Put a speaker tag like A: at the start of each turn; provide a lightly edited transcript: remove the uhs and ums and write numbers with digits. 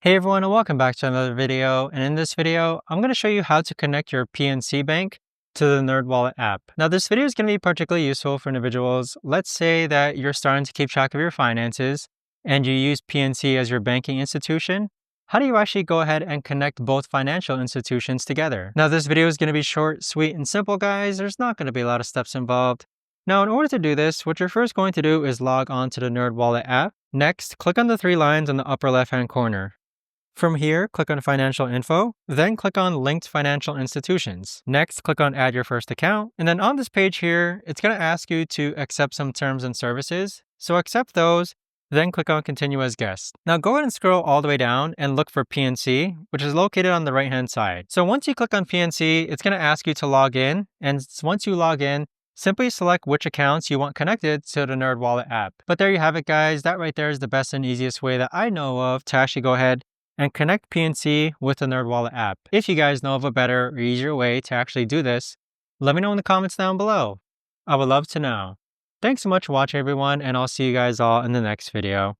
A: Hey everyone, and welcome back to another video. And in this video, I'm going to show you how to connect your PNC Bank to the NerdWallet app. Now, this video is going to be particularly useful for individuals. Let's say that you're starting to keep track of your finances and you use PNC as your banking institution. How do you actually go ahead and connect both financial institutions together? Now, this video is going to be short, sweet, and simple, guys. There's not going to be a lot of steps involved. Now, in order to do this, what you're first going to do is log on to the NerdWallet app. Next, click on the three lines in the upper left-hand corner. From here, click on Financial Info, then click on Linked Financial Institutions. Next, click on Add Your First Account, and then on this page here, it's going to ask you to accept some terms and services. So accept those, then click on Continue as Guest. Now go ahead and scroll all the way down and look for PNC, which is located on the right-hand side. So once you click on PNC, it's going to ask you to log in, and once you log in, simply select which accounts you want connected to the NerdWallet app. But there you have it, guys. That right there is the best and easiest way that I know of to actually go ahead and connect PNC with the NerdWallet app. If you guys know of a better or easier way to actually do this, let me know in the comments down below. I would love to know. Thanks so much for watching, everyone, and I'll see you guys all in the next video.